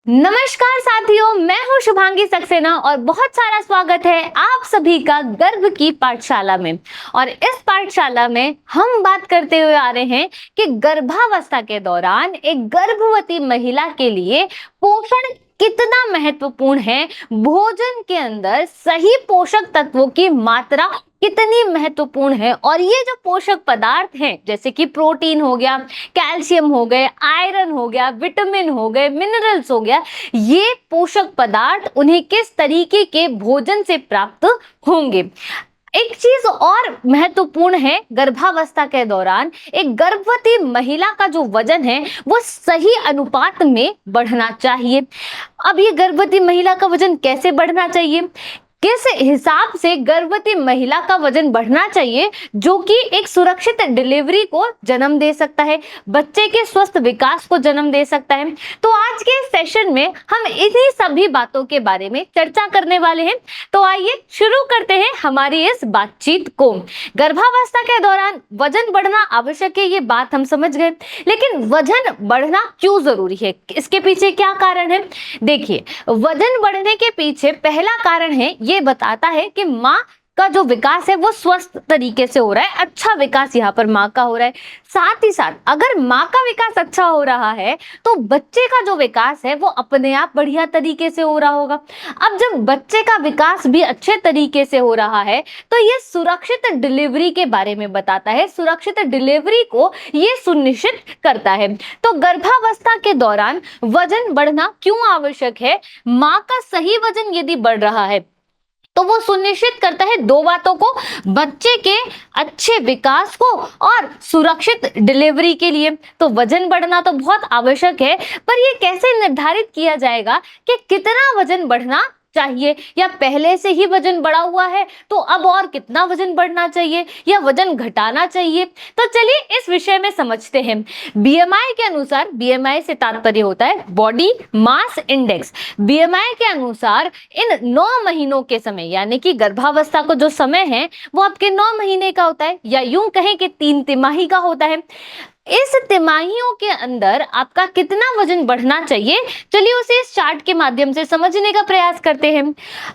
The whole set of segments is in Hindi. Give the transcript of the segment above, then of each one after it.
नमस्कार साथियों, मैं हूं शुभांगी सक्सेना और बहुत सारा स्वागत है आप सभी का गर्भ की पाठशाला में। और इस पाठशाला में हम बात करते हुए आ रहे हैं कि गर्भावस्था के दौरान एक गर्भवती महिला के लिए पोषण कितना महत्वपूर्ण है, भोजन के अंदर सही पोषक तत्वों की मात्रा कितनी महत्वपूर्ण है। और ये जो पोषक पदार्थ हैं जैसे कि प्रोटीन हो गया, कैल्शियम हो गए, आयरन हो गया, विटामिन हो गए, मिनरल्स हो गया, ये पोषक पदार्थ उन्हें किस तरीके के भोजन से प्राप्त होंगे। एक चीज और महत्वपूर्ण है, गर्भावस्था के दौरान एक गर्भवती महिला का जो वजन है वो सही अनुपात में बढ़ना चाहिए। अब ये गर्भवती महिला का वजन कैसे बढ़ना चाहिए, किस हिसाब से गर्भवती महिला का वजन बढ़ना चाहिए जो कि एक सुरक्षित डिलीवरी को जन्म दे सकता है, बच्चे के स्वस्थ विकास को जन्म दे सकता है। तो आज के सेशन में हम इन्हीं सभी बातों के बारे में चर्चा करने वाले हैं। तो आइए शुरू करते हैं हमारी इस बातचीत को। गर्भावस्था के दौरान वजन बढ़ना आवश्यक है, ये बात हम समझ गए, लेकिन वजन बढ़ना क्यों जरूरी है, इसके पीछे क्या कारण है। देखिए, वजन बढ़ने के पीछे पहला कारण है, ये बताता है कि माँ का जो विकास है वो स्वस्थ तरीके से हो रहा है, अच्छा विकास यहाँ पर माँ का हो रहा है। साथ ही साथ अगर माँ का विकास अच्छा हो रहा है तो बच्चे का जो विकास है वो अपने आप बढ़िया तरीके से हो रहा होगा। अब जब बच्चे का विकास भी अच्छे तरीके से हो रहा है तो ये सुरक्षित डिलीवरी के बारे में बताता है, सुरक्षित डिलीवरी को ये सुनिश्चित करता है। तो गर्भावस्था के दौरान वजन बढ़ना क्यों आवश्यक है, माँ का सही वजन यदि बढ़ रहा है तो वो सुनिश्चित करता है दो बातों को, बच्चे के अच्छे विकास को और सुरक्षित डिलीवरी के लिए। तो वजन बढ़ना तो बहुत आवश्यक है, पर ये कैसे निर्धारित किया जाएगा कि कितना वजन बढ़ना चाहिए, या पहले से ही वजन बढ़ा हुआ है तो अब और कितना वजन बढ़ना चाहिए या वजन घटाना चाहिए। तो चलिए इस विषय में समझते हैं। बीएमआई के अनुसार, बीएमआई से तात्पर्य होता है बॉडी मास इंडेक्स। बीएमआई के अनुसार इन 9 महीनों के समय, यानी कि गर्भावस्था को जो समय है वो आपके 9 महीने का होता है, या यूं कहें कि 3 तिमाही का होता है। इस तिमाहियों के अंदर आपका कितना वजन बढ़ना चाहिए, चलिए उसे इस चार्ट के माध्यम से समझने का प्रयास करते हैं।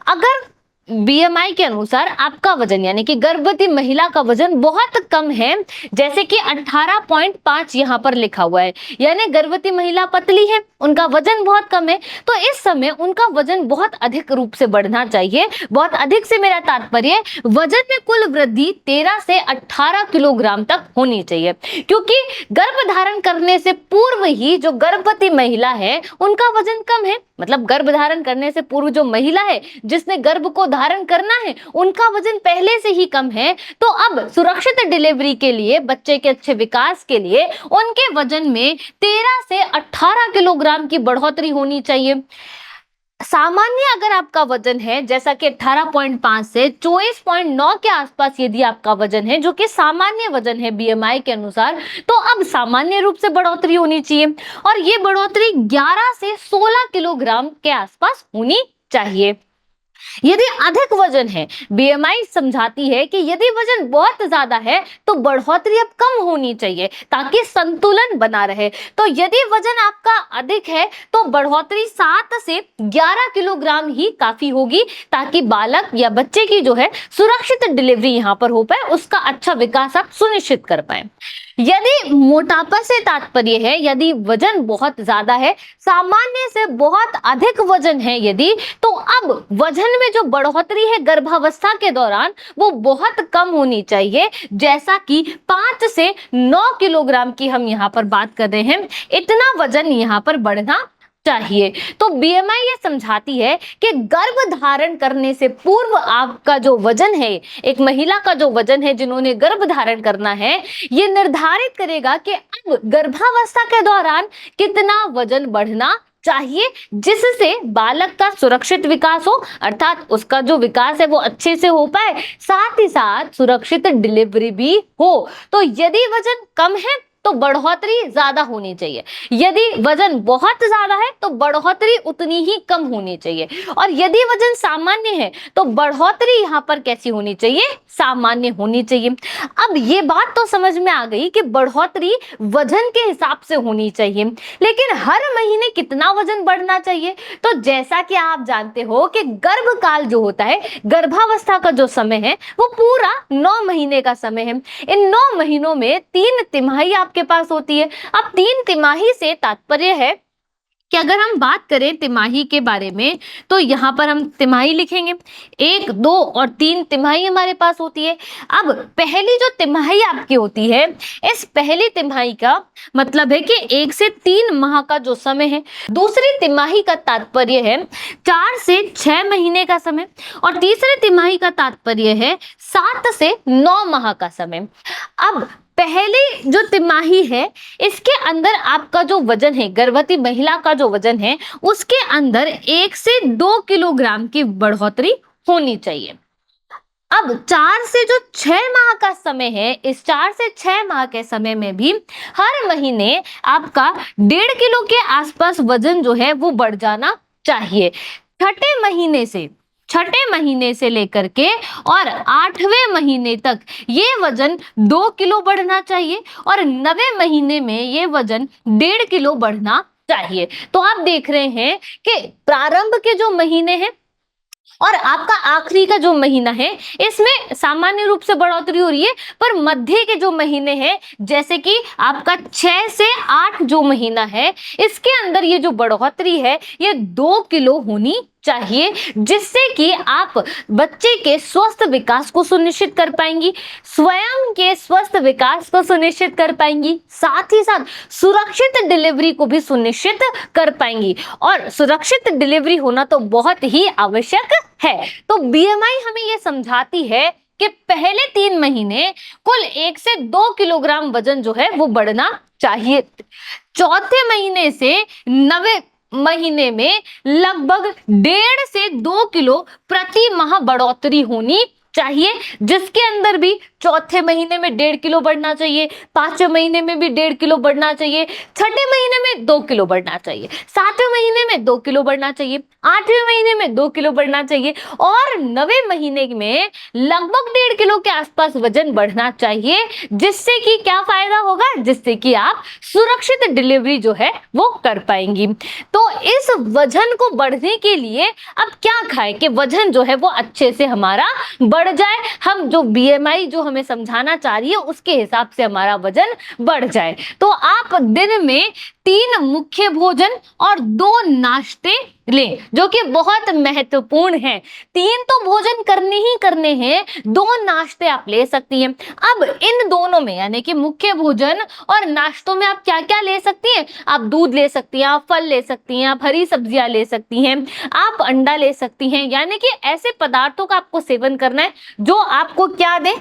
अगर बीएमआई के अनुसार आपका वजन, यानी कि गर्भवती महिला का वजन बहुत कम है, जैसे कि 18.5 यहाँ पर लिखा हुआ है, यानी गर्भवती महिला पतली है, उनका वजन बहुत कम है, तो इस समय उनका वजन बहुत अधिक रूप से बढ़ना चाहिए। बहुत अधिक से मेरा तात्पर्य वजन में कुल वृद्धि 13 से 18 किलोग्राम तक होनी चाहिए, क्योंकि गर्भ धारण करने से पूर्व ही जो गर्भवती महिला है उनका वजन कम है। मतलब गर्भ धारण करने से पूर्व जो महिला है जिसने गर्भ को धारण करना है उनका वजन पहले से ही कम है। तो अब सुरक्षित डिलीवरी के लिए, बच्चे के अच्छे विकास के लिए उनके वजन में 13 से 18 किलोग्राम की बढ़ोतरी होनी चाहिए। सामान्य अगर आपका वजन है जैसा कि 18.5 से 24.9 के आसपास यदि आपका वजन है, जो कि सामान्य वजन है बीएमआई के अनुसार, तो अब सामान्य रूप से बढ़ोतरी होनी चाहिए और ये बढ़ोतरी 11 से 16 किलोग्राम के आसपास होनी चाहिए। यदि अधिक वजन है, बीएमआई समझाती है कि यदि वजन बहुत ज्यादा है तो बढ़ोतरी अब कम होनी चाहिए ताकि संतुलन बना रहे। तो यदि वजन आपका अधिक है तो बढ़ोतरी 7 से 11 किलोग्राम ही काफी होगी ताकि बालक या बच्चे की जो है सुरक्षित डिलीवरी यहाँ पर हो पाए, उसका अच्छा विकास आप सुनिश्चित कर पाए। यदि मोटापा से तात्पर्य है, यदि वजन बहुत ज्यादा है, सामान्य से बहुत अधिक वजन है यदि, तो अब वजन में जो बढ़ोतरी है गर्भावस्था के दौरान वो बहुत कम होनी चाहिए, जैसा कि 5 से 9 किलोग्राम की हम यहाँ पर बात कर रहे हैं, इतना वजन यहाँ पर बढ़ना चाहिए। तो बीएमआई ये समझाती है कि गर्भ धारण करने से पूर्व आपका जो वजन है, एक महिला का जो वजन है जिन्होंने गर्भ धारण करना है, ये निर्धारित करेगा कि अब गर्भावस्था के दौरान कितना वजन बढ़ना चाहिए जिससे बालक का सुरक्षित विकास हो, अर्थात उसका जो विकास है वो अच्छे से हो पाए, साथ ही साथ सुरक्षित डिलीवरी भी हो। तो यदि वजन कम है तो बढ़ोतरी ज्यादा होनी चाहिए, यदि वजन बहुत ज्यादा है तो बढ़ोतरी उतनी ही कम होनी चाहिए, और यदि वजन सामान्य है तो बढ़ोतरी यहाँ पर कैसी होनी चाहिए, सामान्य होनी चाहिए। अब ये बात तो समझ में आ गई कि बढ़ोतरी वजन के हिसाब से होनी चाहिए, लेकिन हर महीने कितना वजन बढ़ना चाहिए? तो जैसा कि आप जानते हो कि गर्भकाल जो होता है, गर्भावस्था का जो समय है वो पूरा 9 महीने का समय है। इन 9 महीनों में 3 तिमाही आपके पास होती है। अब 3 तिमाही से तात्पर्य है कि अगर हम बात करें तिमाही के बारे में तो यहाँ पर हम तिमाही लिखेंगे, 1, 2 और 3 तिमाही हमारे पास होती है। अब पहली जो तिमाही आपकी होती है, इस पहली तिमाही का मतलब है कि 1 से 3 माह का जो समय है। दूसरी तिमाही का तात्पर्य है 4 से 6 महीने का समय, और तीसरी तिमाही का तात्पर्य है 7 से 9 माह का समय। अब पहली जो तिमाही है इसके अंदर आपका जो वजन है, गर्भवती महिला का जो वजन है उसके अंदर 1 से 2 किलोग्राम की बढ़ोतरी होनी चाहिए। अब 4 से जो 6 माह का समय है, इस 4 से 6 माह के समय में भी हर महीने आपका 1.5 किलो के आसपास वजन जो है वो बढ़ जाना चाहिए। छठे महीने से लेकर के और 8वें महीने तक ये वजन 2 किलो बढ़ना चाहिए, और 9वें महीने में ये वजन 1.5 किलो बढ़ना चाहिए। तो आप देख रहे हैं कि प्रारंभ के जो महीने हैं और आपका आखिरी का जो महीना है इसमें सामान्य रूप से बढ़ोतरी हो रही है, पर मध्य के जो महीने हैं जैसे कि आपका 6 से 8 जो महीना है इसके अंदर ये जो बढ़ोतरी है ये 2 किलो होनी चाहिए, जिससे कि आप बच्चे के स्वस्थ विकास को सुनिश्चित कर पाएंगी, स्वयं के स्वस्थ विकास को सुनिश्चित कर पाएंगी, साथ ही साथ सुरक्षित डिलीवरी को भी सुनिश्चित कर पाएंगी। और सुरक्षित डिलीवरी होना तो बहुत ही आवश्यक है। तो बीएमआई हमें ये समझाती है कि पहले 3 महीने कुल 1 से 2 किलोग्राम वजन जो है वो बढ़ना चाहिए। चौथे महीने से 9वें महीने में लगभग 1.5 से 2 किलो प्रति माह बढ़ोतरी होनी चाहिए, जिसके अंदर भी चौथे महीने में 1.5 किलो बढ़ना चाहिए, 5वें महीने में भी 1.5 किलो बढ़ना चाहिए, 6ठे महीने में 2 किलो बढ़ना चाहिए, 7वें महीने में 2 किलो बढ़ना चाहिए, 8वें महीने में 2 किलो बढ़ना चाहिए, और 9वें महीने में लगभग 1.5 किलो के आसपास वजन बढ़ना चाहिए, जिससे कि क्या फायदा होगा, जिससे कि आप सुरक्षित डिलीवरी जो है वो कर पाएंगी। तो इस वजन को बढ़ने के लिए अब क्या खाएं कि वजन जो है वो अच्छे से हमारा बढ़ जाए, हम जो बीएमआई जो हमें समझाना चाह रही है उसके हिसाब से हमारा वजन बढ़ जाए। तो आप दिन में 3 मुख्य भोजन और 2 नाश्ते लें, जो कि बहुत महत्वपूर्ण है। 3 तो भोजन करने ही करने हैं, 2 नाश्ते आप ले सकती हैं। अब इन दोनों में यानी कि मुख्य भोजन और नाश्तों में आप क्या क्या ले सकती हैं? आप दूध ले सकती हैं, आप फल ले सकती हैं, आप हरी सब्जियां ले सकती हैं, आप अंडा ले सकती हैं, यानी कि ऐसे पदार्थों का आपको सेवन करना है जो आपको क्या दे,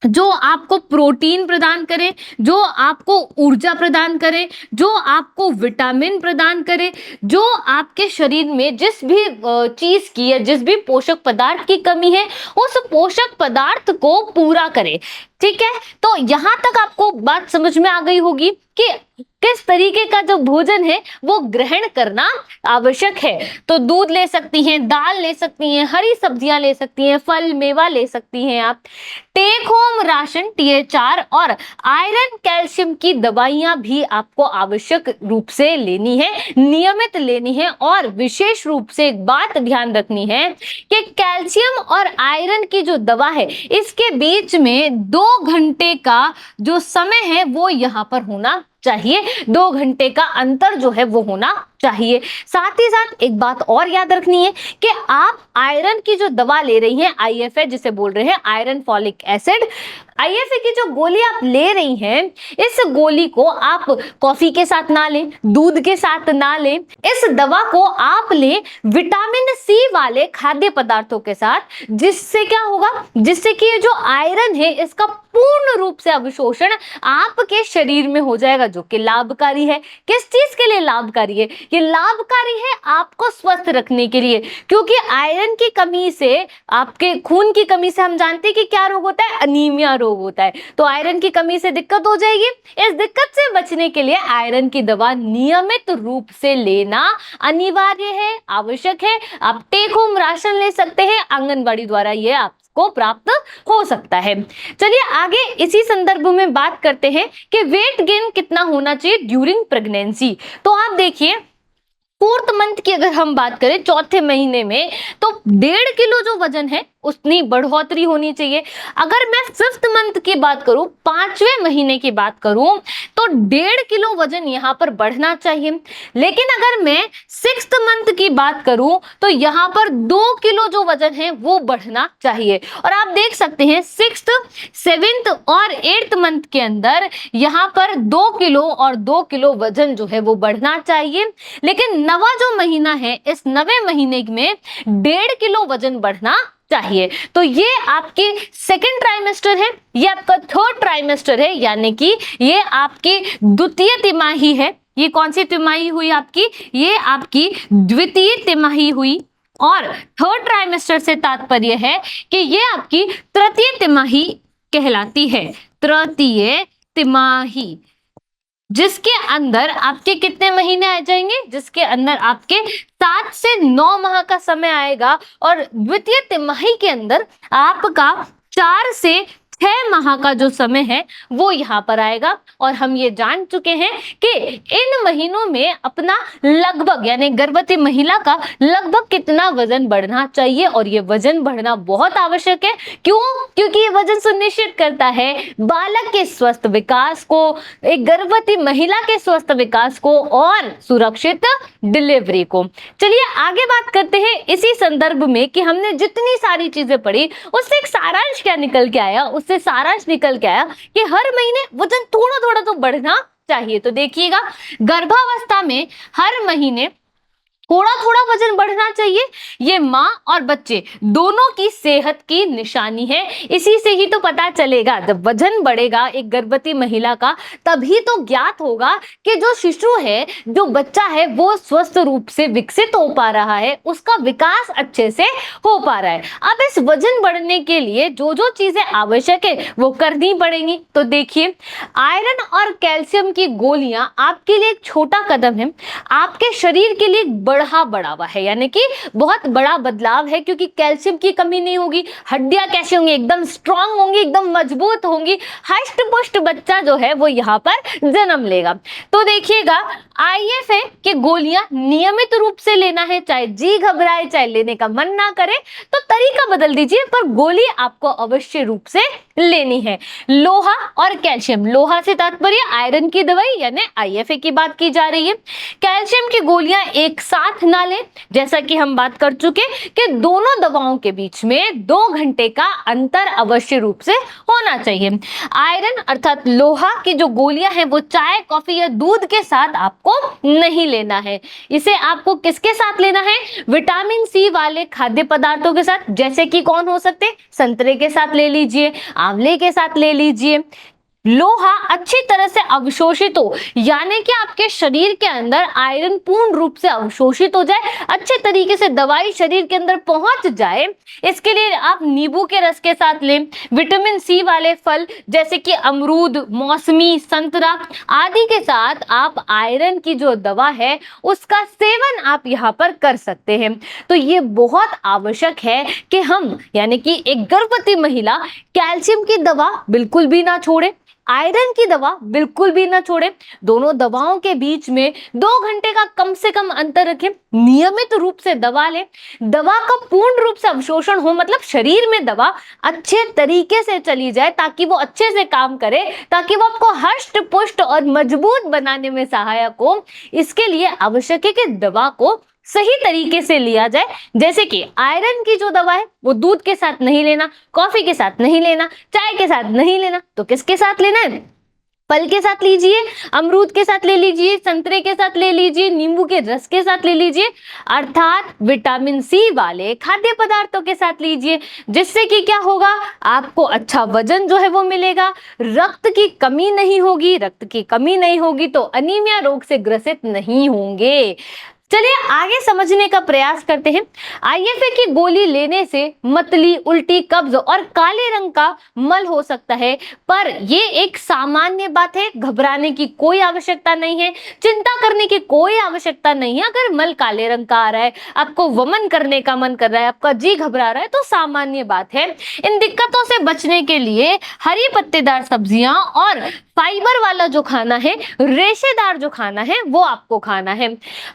जो आपको प्रोटीन प्रदान करे, जो आपको ऊर्जा प्रदान करे, जो आपको विटामिन प्रदान करे, जो आपके शरीर में जिस भी चीज की है, जिस भी पोषक पदार्थ की कमी है उस पोषक पदार्थ को पूरा करे। ठीक है, तो यहां तक आपको बात समझ में आ गई होगी कि किस तरीके का जो भोजन है वो ग्रहण करना आवश्यक है। तो दूध ले सकती हैं, दाल ले सकती हैं, हरी सब्जियां ले सकती हैं, फल मेवा ले सकती हैं आप। टेक होम राशन THR और आयरन कैल्शियम की दवाइयां भी आपको आवश्यक रूप से लेनी है, नियमित लेनी है, और विशेष रूप से एक बात ध्यान रखनी है कि कैल्शियम और आयरन की जो दवा है इसके बीच में 2 घंटे का जो समय है वो यहाँ पर होना चाहिए, 2 घंटे का अंतर जो है वो होना चाहिए। साथ ही साथ एक बात और याद रखनी है कि आप आयरन की जो दवा ले रही हैं, IFA जिसे बोल रहे हैं, आयरन फॉलिक एसिड, IFA की जो गोली आप ले रही हैं इस गोली को आप कॉफी के साथ ना लें, दूध के साथ ना लें, इस दवा को आप लें विटामिन C वाले खाद्य पदार्थों के साथ, जिससे क्या होगा, जिससे कि ये जो आयरन है इसका पूर्ण रूप से अवशोषण आपके शरीर में हो जाएगा, जो कि लाभकारी है। किस चीज के लिए लाभकारी है? ये लाभकारी है आपको स्वस्थ रखने के लिए, क्योंकि आयरन की कमी से, आपके खून की कमी से हम जानते हैं कि क्या रोग होता है? अनीमिया रोग होता है। तो आयरन की कमी से दिक्कत हो जाएगी। इस दिक्कत से बचने के लिए आयरन की दवा नियमित रूप से लेना अनिवार्य है, आवश्यक है। आप टेक होम राशन ले सकते हैं, आंगनबाड़ी द्वारा ये आपको प्राप्त हो सकता है। चलिए आगे इसी संदर्भ में बात करते हैं कि वेट गेन कितना होना चाहिए ड्यूरिंग प्रेगनेंसी। तो आप देखिए, 4th मंथ की अगर हम बात करें, चौथे महीने में, तो 1.5 किलो जो वजन है उतनी बढ़ोतरी होनी चाहिए। अगर मैं 5th मंथ की बात करूं, 5वें महीने की बात करूं, तो 1.5 किलो वजन यहाँ पर बढ़ना चाहिए। लेकिन अगर मैं 6th मंथ की बात करूं, तो यहाँ पर 2 किलो जो वजन है वो बढ़ना चाहिए। और आप देख सकते हैं 6th, 7th और 8th मंथ के अंदर यहाँ पर 2 किलो और 2 किलो वजन जो है वो बढ़ना चाहिए। लेकिन नवा जो महीना है, इस नवे महीने में 1.5 किलो वजन बढ़ना चाहिए। तो ये आपकी 2nd ट्राइमेस्टर है, ये आपका 3rd ट्राइमेस्टर है, यानी कि ये आपकी द्वितीय तिमाही है। ये कौन सी तिमाही हुई आपकी? ये आपकी द्वितीय तिमाही हुई। और 3rd ट्राइमेस्टर से तात्पर्य है कि ये आपकी तृतीय तिमाही कहलाती है। तृतीय तिमाही, जिसके अंदर आपके कितने महीने आ जाएंगे? जिसके अंदर आपके 7 से 9 माह का समय आएगा। और द्वितीय तिमाही के अंदर आपका 4 से 6 माह का जो समय है वो यहाँ पर आएगा। और हम ये जान चुके हैं कि इन महीनों में अपना लगभग, यानी गर्भवती महिला का लगभग कितना वजन बढ़ना चाहिए। और ये वजन बढ़ना बहुत आवश्यक है। क्यों? क्योंकि ये वजन सुनिश्चित करता है बालक के स्वस्थ विकास को, एक गर्भवती महिला के स्वस्थ विकास को और सुरक्षित डिलीवरी को। चलिए आगे बात करते हैं इसी संदर्भ में कि हमने जितनी सारी चीजें पढ़ी उससे एक सारांश क्या निकल के आया। उससे सारांश निकल के आया कि हर महीने वजन थोड़ा थोड़ा तो बढ़ना चाहिए। तो देखिएगा, गर्भावस्था में हर महीने थोड़ा थोड़ा वजन बढ़ना चाहिए। ये माँ और बच्चे दोनों की सेहत की निशानी है। इसी से ही तो पता चलेगा, जब वजन बढ़ेगा एक गर्भवती महिला का, तभी तो ज्ञात होगा कि जो शिशु है, जो बच्चा है, वो स्वस्थ रूप से विकसित हो पा रहा है, उसका विकास अच्छे से हो पा रहा है। अब इस वजन बढ़ने के लिए जो जो चीजें आवश्यक है वो करनी पड़ेंगी। तो देखिए, आयरन और कैल्शियम की गोलियां आपके लिए एक छोटा कदम है, आपके शरीर के लिए बढ़ावा है, यानी कि बहुत बड़ा बदलाव है। क्योंकि कैल्शियम की कमी नहीं होगी, हड्डियां कैसी होंगी? एकदम स्ट्रांग होंगी, एकदम मजबूत होंगी। हष्ट पुष्ट बच्चा जो है वो यहाँ पर जन्म लेगा। तो देखिएगा, IFA के गोलियां नियमित रूप से लेना है, चाहे जी घबराए, चाहे लेने का मन ना करे तो तरीका बदल दीजिए, पर गोली आपको अवश्य रूप से लेनी है। लोहा और कैल्शियम, लोहा से तात्पर्य आयरन की दवाई यानी IFA की बात की जा रही है। कैल्शियम की गोलियां एक साथ ना लें, जैसा कि हम बात कर चुके कि दोनों दवाओं के बीच में 2 घंटे का अंतर अवश्य रूप से होना चाहिए। आयरन अर्थात लोहा की जो गोलियां हैं वो चाय, कॉफी या दूध के साथ आपको नहीं लेना है। इसे आपको किसके साथ लेना है? विटामिन C वाले खाद्य पदार्थों के साथ, जैसे कि कौन हो सकते? संतरे के साथ ले लीजिए, आंवले के साथ ले लीजिए। लोहा अच्छी तरह से अवशोषित हो, यानी कि आपके शरीर के अंदर आयरन पूर्ण रूप से अवशोषित हो जाए, अच्छे तरीके से दवाई शरीर के अंदर पहुंच जाए, इसके लिए आप नींबू के रस के साथ लें। विटामिन C वाले फल जैसे कि अमरूद, मौसमी, संतरा आदि के साथ आप आयरन की जो दवा है उसका सेवन आप यहाँ पर कर सकते हैं। तो ये बहुत आवश्यक है कि हम, यानी कि एक गर्भवती महिला कैल्शियम की दवा बिल्कुल भी ना छोड़े, आयरन की दवा बिल्कुल भी ना छोड़े। दोनों दवाओं के बीच में 2 घंटे का कम से कम अंतर रखें, नियमित रूप से दवा लें। दवा का पूर्ण रूप से अवशोषण हो, मतलब शरीर में दवा अच्छे तरीके से चली जाए ताकि वो अच्छे से काम करे, ताकि वो आपको हष्ट पुष्ट और मजबूत बनाने में सहायक हो। इसके लिए आवश्यक है कि दवा को सही तरीके से लिया जाए। जैसे कि आयरन की जो दवा है वो दूध के साथ नहीं लेना, कॉफी के साथ नहीं लेना, चाय के साथ नहीं लेना, तो किसके साथ लेना है? फल के साथ लीजिए, अमरूद के साथ ले लीजिए, संतरे के साथ ले लीजिए, नींबू के रस के साथ ले लीजिए, अर्थात विटामिन सी वाले खाद्य पदार्थों के साथ लीजिए, जिससे कि क्या होगा, आपको अच्छा वजन जो है वो मिलेगा, रक्त की कमी नहीं होगी। रक्त की कमी नहीं होगी तो अनीमिया रोग से ग्रसित नहीं होंगे। चलिए आगे समझने का प्रयास करते हैं। आईएफए की गोली लेने से मतली, उल्टी, कब्ज और काले रंग का मल हो सकता है, पर ये एक सामान्य बात है, घबराने की कोई आवश्यकता नहीं है, चिंता करने की कोई आवश्यकता नहीं है। अगर मल काले रंग का आ रहा है, आपको वमन करने का मन कर रहा है, आपका जी घबरा रहा है, तो सामान्य बात है। इन दिक्कतों से बचने के लिए हरी पत्तेदार सब्जियां और फाइबर वाला जो खाना है, रेशेदार जो खाना है, वो आपको खाना है।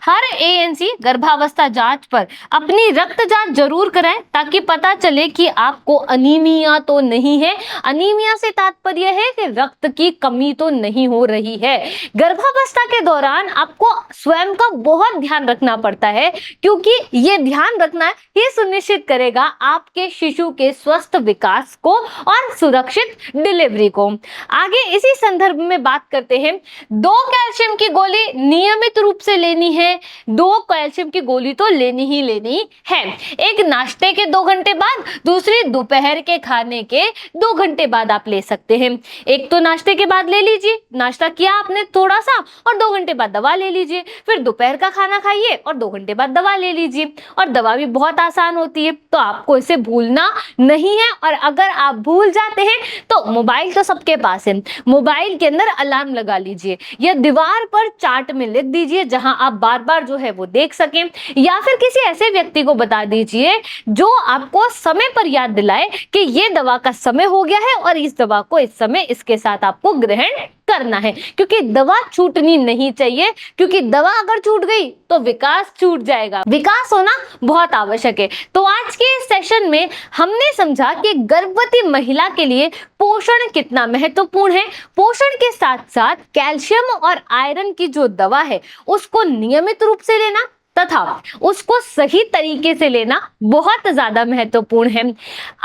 हर एएनसी गर्भावस्था जांच पर अपनी रक्त जांच जरूर कराएं, ताकि पता चले कि आपको अनीमिया तो नहीं है। अनीमिया से तात्पर्य है कि रक्त की कमी तो नहीं हो रही है। गर्भावस्था के दौरान आपको स्वयं का बहुत ध्यान रखना पड़ता है, क्योंकि ये ध्यान रखना ये सुनिश्चित करेगा आपके शिशु के स्वस्थ विकास को और सुरक्षित डिलीवरी को। आगे इसी संदर्भ में बात करते हैं। 2 कैल्शियम की गोली नियमित रूप से लेनी है। 2 कैल्शियम की गोली तो लेनी ही लेनी है। एक नाश्ते के 2 घंटे बाद, दूसरी दोपहर के खाने के 2 घंटे बाद आप ले सकते हैं। एक तो नाश्ते के बाद ले लीजिए, नाश्ता किया आपने थोड़ा सा, और 2 घंटे बाद दवा ले लीजिए। फिर दोपहर का खाना खाइए और 2 घंटे बाद दवा ले लीजिए। और दवा भी बहुत आसान होती है, तो आपको इसे भूलना नहीं है। और अगर आप भूल जाते हैं तो मोबाइल तो सबके पास है, मोबाइल के अंदर अलार्म लगा लीजिए, या दीवार पर चार्ट में लिख दीजिए, जहां आप बार बार जो है वो देख सकें, या फिर किसी ऐसे व्यक्ति को बता दीजिए जो आपको समय पर याद दिलाए कि ये दवा का समय हो गया है और इस दवा को इस समय इसके साथ आपको ग्रहण करना है। क्योंकि दवा छूटनी नहीं चाहिए, क्योंकि दवा अगर छूट गई तो विकास छूट जाएगा। विकास होना बहुत आवश्यक है। तो आज के इस सेशन में हमने समझा कि गर्भवती महिला के लिए पोषण कितना महत्वपूर्ण है। पोषण के साथ साथ कैल्शियम और आयरन की जो दवा है उसको नियमित रूप से लेना तथा उसको सही तरीके से लेना बहुत ज्यादा महत्वपूर्ण है।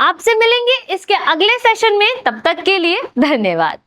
आपसे मिलेंगे इसके अगले सेशन में, तब तक के लिए धन्यवाद।